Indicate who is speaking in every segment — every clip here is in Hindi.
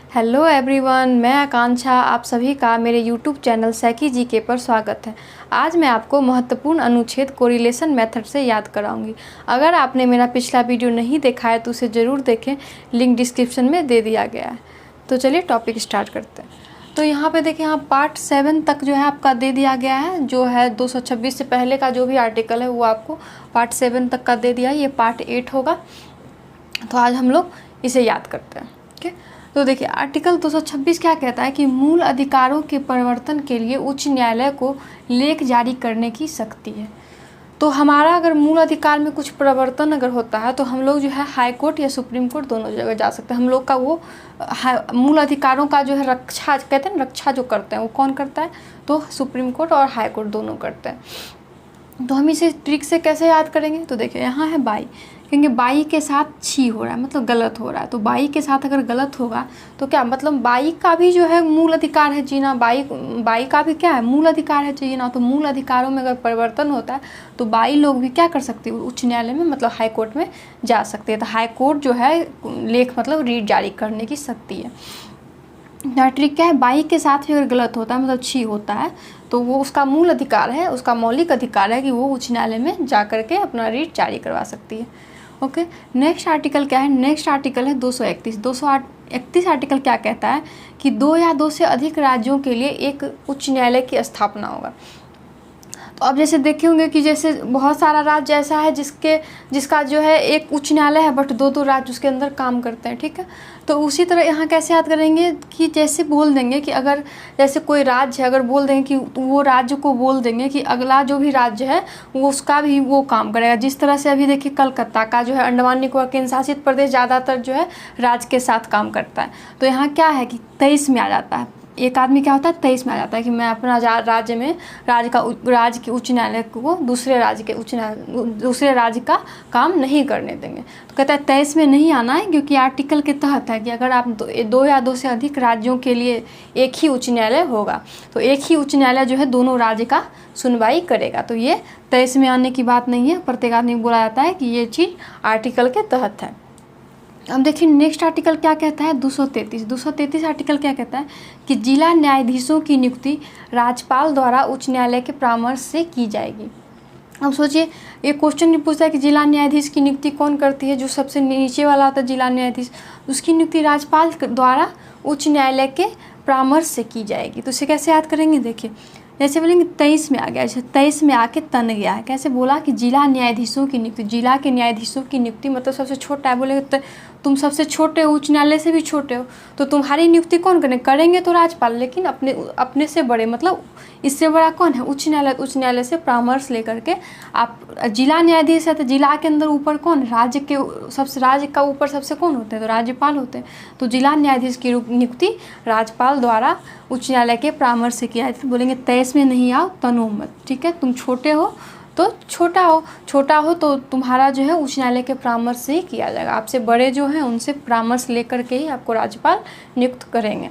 Speaker 1: हेलो एवरीवन, मैं आकांक्षा। आप सभी का मेरे यूट्यूब चैनल सैकी जीके पर स्वागत है। आज मैं आपको महत्वपूर्ण अनुच्छेद कोरिलेशन मेथड से याद कराऊंगी। अगर आपने मेरा पिछला वीडियो नहीं देखा है तो उसे ज़रूर देखें, लिंक डिस्क्रिप्शन में दे दिया गया है। तो चलिए टॉपिक स्टार्ट करते हैं। तो यहाँ पे देखिए, यहाँ पार्ट 7 तक जो है आपका दे दिया गया है, जो है 226 से पहले का जो भी आर्टिकल है वो आपको पार्ट 7 तक का दे दिया है। ये पार्ट 8 होगा। तो आज हम लोग इसे याद करते हैं। ठीक है, तो देखिए आर्टिकल 226 क्या कहता है कि मूल अधिकारों के परिवर्तन के लिए उच्च न्यायालय को लेख जारी करने की शक्ति है। तो हमारा अगर मूल अधिकार में कुछ परिवर्तन अगर होता है तो हम लोग जो है हाई कोर्ट या सुप्रीम कोर्ट दोनों जगह जा सकते हैं। हम लोग का वो मूल अधिकारों का जो है रक्षा, कहते हैं ना, रक्षा जो करते हैं वो कौन करता है? तो सुप्रीम कोर्ट और हाई कोर्ट दोनों करते हैं। तो हम इसे ट्रिक से कैसे याद करेंगे? तो देखिए यहाँ है बाई, क्योंकि बाई के साथ छी हो रहा है, मतलब गलत हो रहा है। तो बाई के साथ अगर गलत होगा तो क्या मतलब बाई का भी जो है मूल अधिकार है जीना, बाई का भी क्या है? मूल अधिकार है जीना। तो मूल अधिकारों में अगर परिवर्तन होता है तो बाई लोग भी क्या कर सकती है? उच्च न्यायालय में, मतलब हाई कोर्ट में जा सकते हैं। तो हाई कोर्ट जो है लेख मतलब रीट जारी करने की शक्ति है। ट्रिक क्या है? बाई के साथ भी अगर गलत होता है, मतलब छी होता है, तो वो उसका मूल अधिकार है, उसका मौलिक अधिकार है कि वो उच्च न्यायालय में जा करके अपना रीट जारी करवा सकती है। ओके, नेक्स्ट आर्टिकल क्या है? नेक्स्ट आर्टिकल है 231। 231 आर्टिकल क्या कहता है कि 2 या 2 से अधिक राज्यों के लिए एक उच्च न्यायालय की स्थापना होगा। तो अब जैसे देखे होंगे कि जैसे बहुत सारा राज्य ऐसा है जिसका जो है एक उच्च न्यायालय है बट 2-2 राज्य उसके अंदर काम करते हैं। ठीक है, तो उसी तरह यहाँ कैसे याद करेंगे कि जैसे बोल देंगे कि अगर जैसे कोई राज्य है, अगर बोल देंगे कि वो राज्य को बोल देंगे कि अगला जो भी राज्य है वो उसका भी वो काम करेगा। जिस तरह से अभी देखिए कलकत्ता का जो है अंडमान निकोबार केंद्र शासित प्रदेश ज़्यादातर जो है राज्य के साथ काम करता है। तो यहाँ क्या है कि 23 में आ जाता है। एक आदमी क्या होता है? 23 में आ जाता है कि मैं अपना राज्य में राज्य के उच्च न्यायालय को दूसरे राज्य का काम नहीं करने देंगे। तो कहता है 23 में नहीं आना है, क्योंकि आर्टिकल के तहत है कि अगर आप 2 या 2 से अधिक राज्यों के लिए एक ही उच्च न्यायालय होगा तो एक ही उच्च न्यायालय जो है दोनों राज्य का सुनवाई करेगा। तो ये 23 में आने की बात नहीं है। प्रत्येक आदमी बोला जाता है कि ये चीज़ आर्टिकल के तहत है। अब देखिए नेक्स्ट आर्टिकल क्या कहता है? 233 आर्टिकल क्या कहता है कि जिला न्यायाधीशों की नियुक्ति राज्यपाल द्वारा उच्च न्यायालय के परामर्श से की जाएगी। अब सोचिए, ये क्वेश्चन पूछता है कि जिला न्यायाधीश की नियुक्ति कौन करती है? जो सबसे नीचे वाला होता है जिला न्यायाधीश, उसकी नियुक्ति राज्यपाल द्वारा उच्च न्यायालय के परामर्श से की जाएगी। तो इसे कैसे याद करेंगे? देखिए जैसे बोलेंगे 23 में आ गया, जैसे 23 में आके तन गया है। कैसे बोला कि जिला न्यायाधीशों की नियुक्ति, जिला के न्यायाधीशों की नियुक्ति मतलब सबसे छोटा है। बोले तुम सबसे छोटे हो, उच्च न्यायालय से भी छोटे हो, तो तुम्हारी नियुक्ति कौन करेंगे? तो राज्यपाल, लेकिन अपने से बड़े, मतलब इससे बड़ा कौन है? उच्च न्यायालय। उच्च न्यायालय से परामर्श लेकर के आप जिला न्यायाधीश है, तो जिला के अंदर ऊपर कौन? राज्य का ऊपर सबसे कौन होते हैं? तो राज्यपाल होते हैं। तो जिला न्यायाधीश की नियुक्ति राज्यपाल द्वारा उच्च न्यायालय के परामर्श से किया जाता है। बोलेंगे 23 में नहीं आओ, तनो मत। ठीक है, तुम छोटे हो तो छोटा हो तो तुम्हारा जो है उच्च न्यायालय के परामर्श से ही किया जाएगा। आपसे बड़े जो हैं उनसे परामर्श लेकर के ही आपको राज्यपाल नियुक्त करेंगे।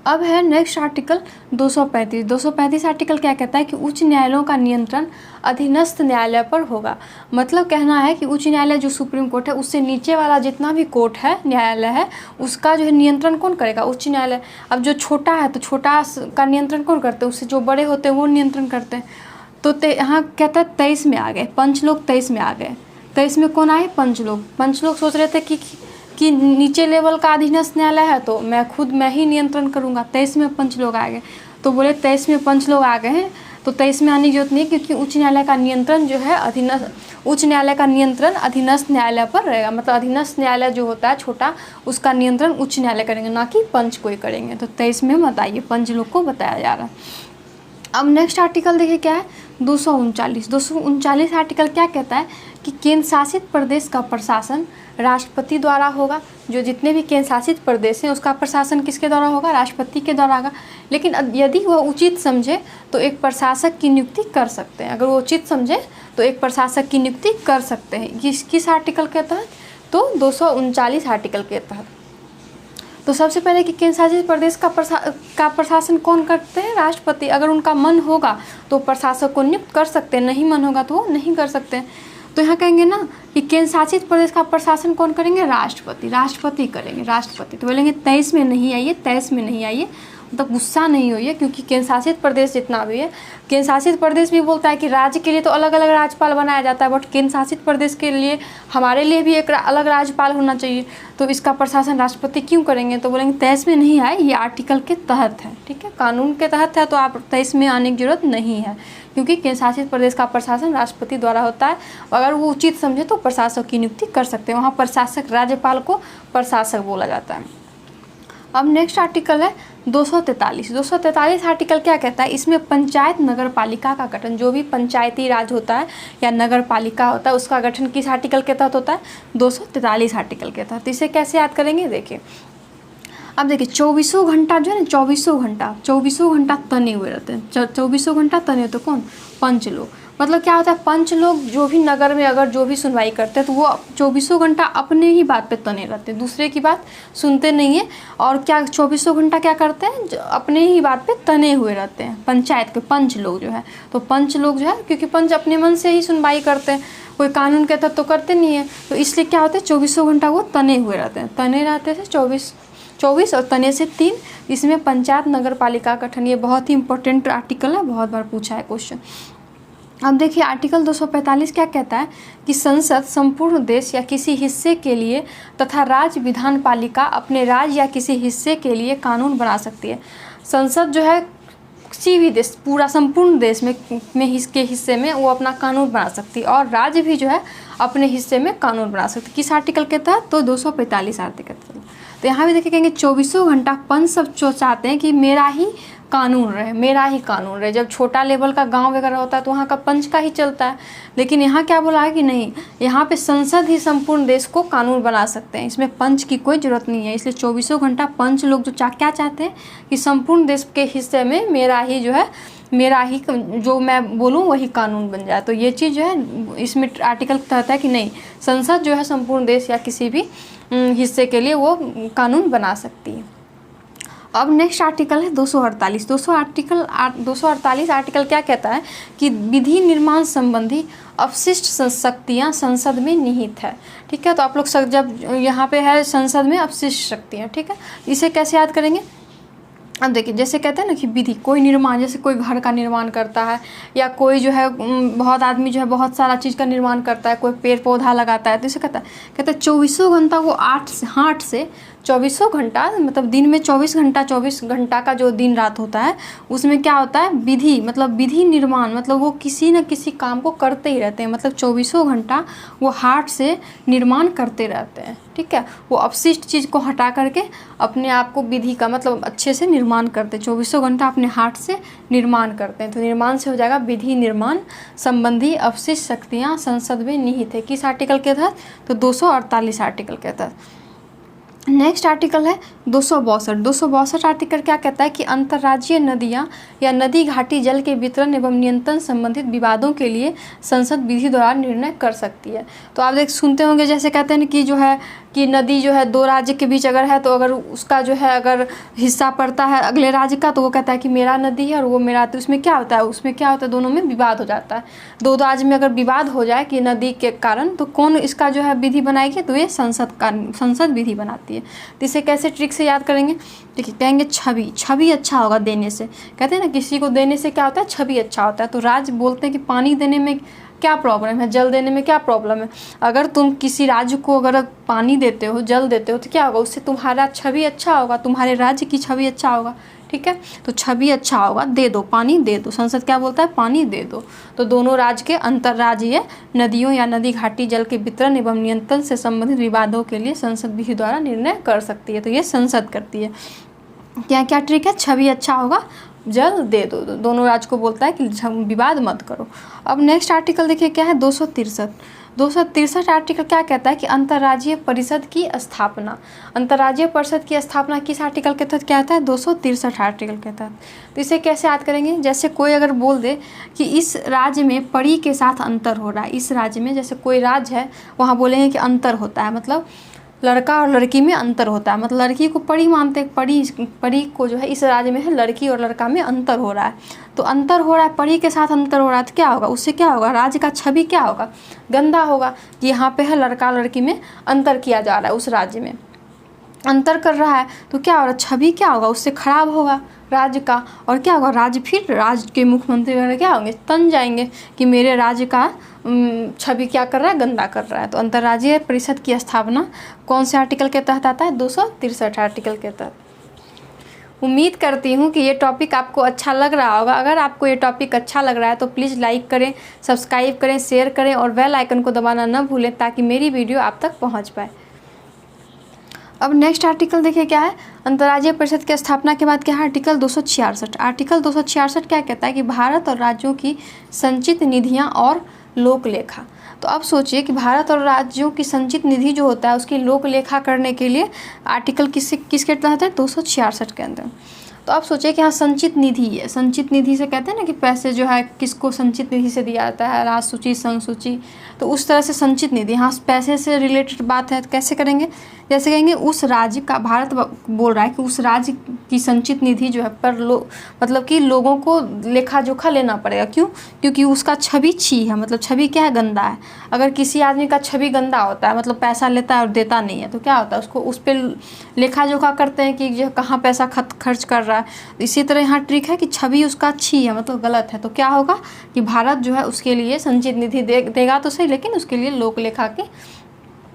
Speaker 1: अब है नेक्स्ट आर्टिकल 235। 235 आर्टिकल क्या कहता है कि उच्च न्यायालयों का नियंत्रण अधीनस्थ न्यायालय पर होगा। मतलब कहना है कि उच्च न्यायालय जो सुप्रीम कोर्ट है उससे नीचे वाला जितना भी कोर्ट है, न्यायालय है, उसका जो है नियंत्रण कौन करेगा? उच्च न्यायालय। अब जो छोटा है तो छोटा का नियंत्रण कौन करते हैं? उससे जो बड़े होते हैं वो नियंत्रण करते हैं। तो यहाँ कहता है 23 में आ गए, पंच लोग 23 में आ गए। 23 में कौन आए? पंच लोग सोच रहे थे कि नीचे लेवल का अधीनस्थ न्यायालय है तो मैं ही नियंत्रण करूंगा। 23 में पंच लोग आ गए, तो बोले 23 में पंच लोग आ गए हैं तो 23 में आने की जरूरत नहीं, क्योंकि उच्च न्यायालय का नियंत्रण जो है अधीनस्थ न्यायालय पर रहेगा। मतलब अधीनस्थ न्यायालय जो होता है छोटा, उसका नियंत्रण उच्च न्यायालय करेंगे, ना कि पंच कोई करेंगे। तो 23 में मत आइए, पंच लोग को बताया जा रहा है। अब नेक्स्ट आर्टिकल देखिए क्या है? 239 आर्टिकल क्या कहता है कि केंद्र शासित प्रदेश का प्रशासन राष्ट्रपति द्वारा होगा। जो जितने भी केंद्र शासित प्रदेश हैं उसका प्रशासन किसके द्वारा होगा? राष्ट्रपति के द्वारा होगा। लेकिन यदि वह उचित समझे तो एक प्रशासक की नियुक्ति कर सकते हैं। अगर वो उचित समझे तो एक प्रशासक की नियुक्ति कर सकते हैं। किस आर्टिकल के तहत? तो 239 आर्टिकल के तहत। तो सबसे पहले कि केंद्र शासित प्रदेश का प्रशासन कौन करते हैं? राष्ट्रपति। अगर उनका मन होगा तो प्रशासक को नियुक्त कर सकते हैं, नहीं मन होगा तो वो नहीं कर सकते हैं। तो यहाँ कहेंगे ना कि केंद्र शासित प्रदेश का प्रशासन कौन करेंगे? राष्ट्रपति। राष्ट्रपति करेंगे, राष्ट्रपति। तो बोलेंगे 23 में नहीं आइए, 23 में नहीं आइए, मतलब गुस्सा नहीं होइए, क्योंकि केंद्र शासित प्रदेश जितना भी है, केंद्र शासित प्रदेश भी बोलता है कि राज्य के लिए तो अलग अलग राज्यपाल बनाया जाता है, बट केंद्र शासित प्रदेश के लिए हमारे लिए भी एक अलग राज्यपाल होना चाहिए, तो इसका प्रशासन राष्ट्रपति क्यों करेंगे? तो बोलेंगे 23 में नहीं आए, ये आर्टिकल के तहत है, ठीक है, कानून के तहत है, तो आप 23 में आने की जरूरत नहीं है, क्योंकि केंद्र शासित प्रदेश का प्रशासन राष्ट्रपति द्वारा होता है। अगर वो उचित समझे तो प्रशासक की नियुक्ति कर सकते हैं, वहाँ प्रशासक, राज्यपाल को प्रशासक बोला जाता है। अब नेक्स्ट आर्टिकल है 243। 243 आर्टिकल क्या कहता है? इसमें पंचायत नगर पालिका का गठन, जो भी पंचायती राज होता है या नगर पालिका होता है, उसका गठन किस आर्टिकल के तहत होता है? 243 आर्टिकल के तहत। इसे कैसे याद करेंगे? देखिए, अब देखिए 24 घंटा जो है ना, 24 घंटा तने हुए रहते हैं। 24 घंटा तने होते कौन? पंच लोग। मतलब क्या होता है? पंच लोग जो भी नगर में अगर जो भी सुनवाई करते हैं तो वो 24 घंटा अपने ही बात पे तने रहते हैं, दूसरे की बात सुनते नहीं है। और क्या 24 घंटा क्या करते हैं? अपने ही बात पे तने हुए रहते हैं, पंचायत के पंच लोग जो है। तो पंच लोग जो है, क्योंकि पंच अपने मन से ही सुनवाई करते हैं, कोई कानून के तहत तो करते नहीं है, तो इसलिए क्या होता है? 24 घंटा वो तने हुए रहते हैं। तने रहते थे 24 और तने से 3। इसमें पंचायत नगर पालिका गठन, ये बहुत ही इंपॉर्टेंट आर्टिकल है, बहुत बार पूछा है क्वेश्चन। अब देखिए आर्टिकल 245 क्या कहता है कि संसद संपूर्ण देश या किसी हिस्से के लिए तथा राज्य विधान पालिका अपने राज्य या किसी हिस्से के लिए कानून बना सकती है। संसद जो है किसी भी देश, पूरा संपूर्ण देश में इसके हिस्से में वो अपना कानून बना सकती है, और राज्य भी जो है अपने हिस्से में कानून बना सकती है। किस आर्टिकल के तहत? तो 245 आर्टिकल। तो यहाँ भी देखिए कहेंगे 24 घंटा पंच सब चाहते हैं कि मेरा ही कानून रहे, मेरा ही कानून रहे। जब छोटा लेवल का गांव वगैरह होता है तो वहाँ का पंच का ही चलता है, लेकिन यहाँ क्या बोला है कि नहीं, यहाँ पे संसद ही संपूर्ण देश को कानून बना सकते हैं, इसमें पंच की कोई ज़रूरत नहीं है। इसलिए 24 घंटा पंच लोग जो क्या चाहते हैं कि संपूर्ण देश के हिस्से में मेरा ही जो है, मेरा ही जो मैं बोलूँ वही कानून बन जाए। तो ये चीज़ जो है इसमें आर्टिकल कहता है कि नहीं, संसद जो है संपूर्ण देश या किसी भी हिस्से के लिए वो कानून बना सकती है। अब नेक्स्ट आर्टिकल है 248। 248 आर्टिकल क्या कहता है कि विधि निर्माण संबंधी अवशिष्ट शक्तियाँ संसद में निहित है, ठीक है। तो आप लोग जब यहाँ पे है संसद में अवशिष्ट शक्तियाँ, ठीक है, इसे कैसे याद करेंगे? अब देखिए जैसे कहते हैं ना कि विधि, कोई निर्माण, जैसे कोई घर का निर्माण करता है या कोई जो है बहुत आदमी जो है बहुत सारा चीज़ का निर्माण करता है, कोई पेड़ पौधा लगाता है, तो इसे कहता है 24 घंटा वो 8 से 24 घंटा, मतलब दिन में 24 घंटा का जो दिन रात होता है उसमें क्या होता है? विधि, मतलब विधि निर्माण, मतलब वो किसी न किसी काम को करते ही रहते हैं, मतलब 24 घंटा वो हार्ट से निर्माण करते रहते हैं, ठीक है। वो अपशिष्ट चीज़ को हटा करके अपने आप को विधि का मतलब अच्छे से निर्माण करते हैं, 24 घंटा अपने हार्ट से निर्माण करते हैं। तो निर्माण से हो जाएगा विधि निर्माण संबंधी अवशिष्ट शक्तियाँ संसद में निहित है। किस आर्टिकल के तहत? तो 248 आर्टिकल के तहत। नेक्स्ट आर्टिकल है 262। 262 आर्टिकल क्या कहता है कि अंतर्राज्यीय नदियाँ या नदी घाटी जल के वितरण एवं नियंत्रण संबंधित विवादों के लिए संसद विधि द्वारा निर्णय कर सकती है। तो आप सुनते होंगे जैसे कहते हैं कि जो है कि नदी जो है दो राज्य के बीच अगर है तो अगर उसका जो है अगर हिस्सा पड़ता है अगले राज्य का तो वो कहता है कि मेरा नदी है और वो मेरा, तो उसमें क्या होता है? दोनों में विवाद हो जाता है। दो राज्य में अगर विवाद हो जाए कि नदी के कारण, तो कौन इसका जो है विधि बनाएगी? तो ये संसद विधि बनाती है। तो इसे कैसे ट्रिक से याद करेंगे? देखिए कहेंगे छवि अच्छा होगा देने से। कहते हैं ना किसी को देने से क्या होता है? छवि अच्छा होता है। तो राज्य बोलते हैं कि पानी देने में क्या प्रॉब्लम है, जल देने में क्या प्रॉब्लम है? अगर तुम किसी राज्य को अगर पानी देते हो, जल देते हो, तो क्या होगा? उससे तुम्हारा छवि अच्छा होगा, तुम्हारे राज्य की छवि अच्छा होगा, ठीक है। तो छवि अच्छा होगा, दे दो, पानी दे दो। संसद क्या बोलता है? पानी दे दो। तो दोनों राज्य के अंतर्राज्यीय नदियों या नदी घाटी जल के वितरण एवं नियंत्रण से संबंधित विवादों के लिए संसद विधि द्वारा निर्णय कर सकती है। तो ये संसद करती है। क्या क्या ट्रिक है? छवि अच्छा होगा, जल दे दो, दोनों राज्य को बोलता है कि विवाद मत करो। अब नेक्स्ट आर्टिकल देखिए क्या है? 263 आर्टिकल क्या कहता है कि अंतर्राज्यीय परिषद की स्थापना। अंतर्राज्यीय परिषद की स्थापना किस आर्टिकल के तहत क्या आता है? 263 आर्टिकल के तहत। तो इसे कैसे याद करेंगे? जैसे कोई अगर बोल दे कि इस राज्य में परी के साथ अंतर हो रहा है, इस राज्य में जैसे कोई राज्य है वहाँ बोलेंगे कि अंतर होता है, मतलब लड़का और लड़की में अंतर होता है, मतलब लड़की को परी मानते हैं, परी को जो है इस राज्य में है, लड़की और लड़का में अंतर हो रहा है। तो अंतर हो रहा है, परी के साथ अंतर हो रहा है, तो क्या होगा, उससे क्या होगा, राज्य का छवि क्या होगा, गंदा होगा कि यहाँ पे है लड़का लड़की में अंतर किया जा रहा है, उस राज्य में अंतर कर रहा है, तो क्या हो रहा है, छवि क्या होगा, उससे खराब होगा राज्य का। और क्या होगा, राज्य फिर राज्य के मुख्यमंत्री वगैरह क्या होंगे, तन जाएंगे कि मेरे राज्य का छवि क्या कर रहा है, गंदा कर रहा है। तो अंतर्राज्यीय परिषद की स्थापना कौन से आर्टिकल के तहत आता है, 263 आर्टिकल के तहत। उम्मीद करती हूँ कि ये टॉपिक आपको अच्छा लग रहा होगा। अगर आपको ये टॉपिक अच्छा लग रहा है तो प्लीज़ लाइक करें, सब्सक्राइब करें, शेयर करें और बेल आइकन को दबाना न भूलें ताकि मेरी वीडियो आप तक पहुँच पाए। अब नेक्स्ट आर्टिकल देखिए क्या है, अंतर्राज्यीय परिषद की स्थापना के बाद क्या है, आर्टिकल 266। आर्टिकल 266 क्या कहता है कि भारत और राज्यों की संचित निधियां और लोक लेखा। तो अब सोचिए कि भारत और राज्यों की संचित निधि जो होता है उसकी लोक लेखा करने के लिए आर्टिकल किसके तहत है, 266 के अंदर। तो आप सोचिए कि यहाँ संचित निधि है, संचित निधि से कहते हैं ना कि पैसे जो है किसको संचित निधि से दिया जाता है, राज सूची, संघ सूची, तो उस तरह से संचित निधि, यहाँ पैसे से रिलेटेड बात है। तो कैसे करेंगे, जैसे कहेंगे उस राज्य का, भारत बोल रहा है कि उस राज्य की संचित निधि जो है पर मतलब कि लोगों को लेखा जोखा लेना पड़ेगा। क्यों, क्योंकि उसका छवि छी है, मतलब छवि क्या है, गंदा है। अगर किसी आदमी का छवि गंदा होता है, मतलब पैसा लेता है और देता नहीं है, तो क्या होता है, उसको उस पर लेखा जोखा करते हैं कि जो कहाँ पैसा खर्च कर रहा है। इसी तरह यहाँ ट्रिक है कि छवि उसका अच्छी है, मतलब गलत है, तो क्या होगा कि भारत जो है उसके लिए संचित निधि देगा तो सही, लेकिन उसके लिए लोक लेखा की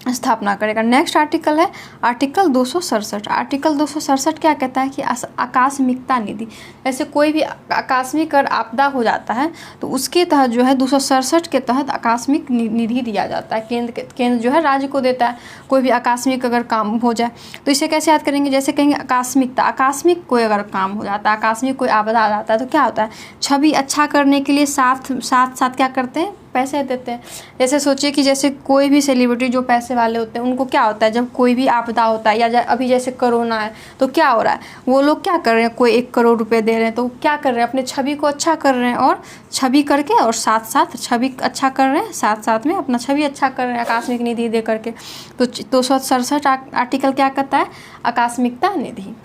Speaker 1: स्थापना करेगा। नेक्स्ट आर्टिकल है आर्टिकल 267। आर्टिकल 267 क्या कहता है कि आकस्मिकता निधि, जैसे कोई भी आकस्मिक अगर आपदा हो जाता है तो उसके तहत जो है 267 के तहत आकस्मिक निधि दिया जाता है। केंद्र जो है राज्य को देता है, कोई भी आकस्मिक अगर काम हो जाए। तो इसे कैसे याद करेंगे, जैसे कहेंगे आकस्मिकता, आकस्मिक कोई अगर काम हो जाता है, आकस्मिक कोई आपदा आ जाता है, तो क्या होता है, छवि अच्छा करने के लिए साथ क्या करते हैं, पैसे देते हैं। जैसे सोचिए कि जैसे कोई भी सेलिब्रिटी जो पैसे वाले होते हैं उनको क्या होता है, जब कोई भी आपदा होता है या अभी जैसे कोरोना है तो क्या हो रहा है, वो लोग क्या कर रहे हैं, कोई 1 करोड़ रुपए दे रहे हैं, तो क्या कर रहे हैं, अपने छवि को अच्छा कर रहे हैं, और छवि करके और साथ साथ छवि अच्छा कर रहे हैं, साथ साथ में अपना छवि अच्छा कर रहे हैं आकस्मिक निधि दे करके। तो 267 आर्टिकल क्या कहता है, आकस्मिकता निधि।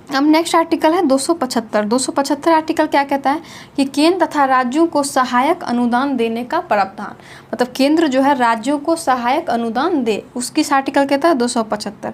Speaker 1: अब नेक्स्ट आर्टिकल है 275। 275 आर्टिकल क्या कहता है कि केंद्र तथा राज्यों को सहायक अनुदान देने का प्रावधान, मतलब केंद्र जो है राज्यों को सहायक अनुदान दे, उसकी आर्टिकल कहता है 275।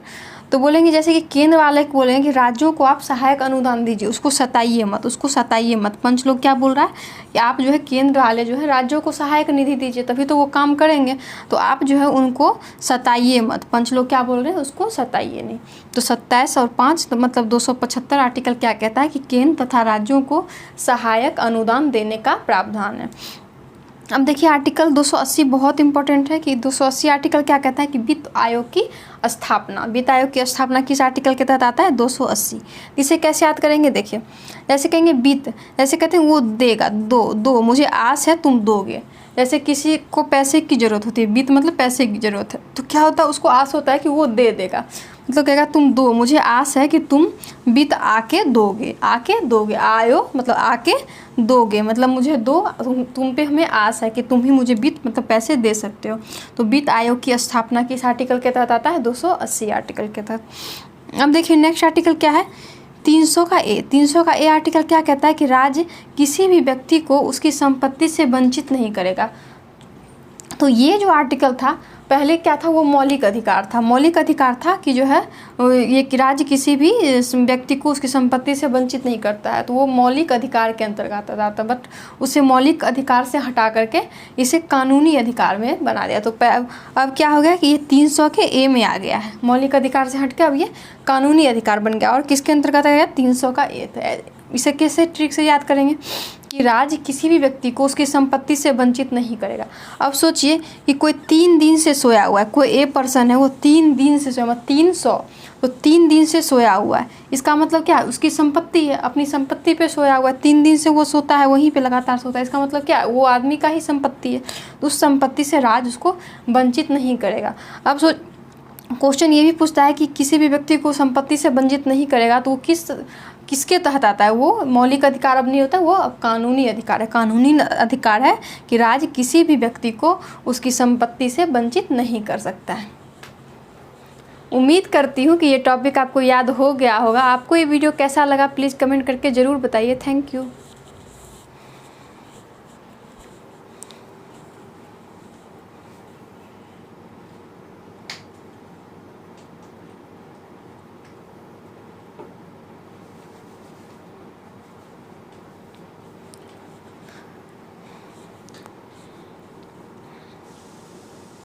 Speaker 1: तो बोलेंगे जैसे कि केंद्र वाले को बोलेंगे कि राज्यों को आप सहायक अनुदान दीजिए, उसको सताइए मत। पंच लोग क्या बोल रहा है कि आप जो है केंद्र वाले जो है राज्यों को सहायक निधि दीजिए, तभी तो वो काम करेंगे, तो आप जो है उनको सताइए मत। पंच लोग क्या बोल रहे हैं, उसको सताइए नहीं। तो 27 और 5 तो मतलब 275 आर्टिकल क्या कहता है कि केंद्र तथा राज्यों को सहायक अनुदान देने का प्रावधान है। अब देखिए आर्टिकल 280 बहुत इंपॉर्टेंट है कि 280 आर्टिकल क्या कहता है कि वित्त आयोग की स्थापना। वित्त आयोग की स्थापना किस आर्टिकल के तहत आता है, 280। इसे कैसे याद करेंगे, देखिए जैसे कहेंगे वित्त, जैसे कहते हैं वो देगा, दो मुझे आस है तुम दोगे। जैसे किसी को पैसे की ज़रूरत होती है, वित्त मतलब पैसे की ज़रूरत है, तो क्या होता है, उसको आस होता है कि वो दे देगा, मतलब कहेगा तुम दो, मुझे आस है कि तुम वित्त आके दोगे, आयो मतलब आके दोगे, मतलब मुझे दो, तुम पे हमें आस है कि तुम ही मुझे वित्त मतलब पैसे दे सकते हो। तो वित्त आयोग की स्थापना किस आर्टिकल के तहत आता है, 280 आर्टिकल के तहत। अब देखिए नेक्स्ट आर्टिकल क्या है, 300 का ए आर्टिकल क्या कहता है कि राज्य किसी भी व्यक्ति को उसकी संपत्ति से वंचित नहीं करेगा। तो ये जो आर्टिकल था पहले क्या था, वो मौलिक अधिकार था कि जो है ये कि राज्य किसी भी व्यक्ति को उसकी संपत्ति से वंचित नहीं करता है, तो वो मौलिक अधिकार के अंतर्गत आता। बट उसे मौलिक अधिकार से हटा करके इसे कानूनी अधिकार में बना दिया। तो अब क्या हो गया कि ये 300 के ए में आ गया है, मौलिक अधिकार से हट के अब ये कानूनी अधिकार बन गया, और किसके अंतर्गत आ गया, 300 का ए। इसे कैसे ट्रिक से याद करेंगे कि राज्य किसी भी व्यक्ति को उसकी संपत्ति से वंचित नहीं करेगा। अब सोचिए कि कोई 3 दिन से सोया हुआ है, कोई ए पर्सन है वो 3 दिन से सोया, 300 तो 3 दिन से सोया हुआ है, इसका मतलब क्या है, उसकी संपत्ति है, अपनी संपत्ति पे सोया हुआ है, 3 दिन से वो सोता है, वहीं पे लगातार सोता है, इसका मतलब क्या है, वो आदमी का ही संपत्ति है, तो उस संपत्ति से राज्य उसको वंचित नहीं करेगा। अब क्वेश्चन ये भी पूछता है कि किसी भी व्यक्ति को संपत्ति से वंचित नहीं करेगा, तो वो किसके तहत आता है, वो मौलिक अधिकार अब नहीं होता, वो अब कानूनी अधिकार है। कानूनी अधिकार है कि राज्य किसी भी व्यक्ति को उसकी संपत्ति से वंचित नहीं कर सकता है। उम्मीद करती हूँ कि ये टॉपिक आपको याद हो गया होगा। आपको ये वीडियो कैसा लगा प्लीज़ कमेंट करके ज़रूर बताइए। Thank you.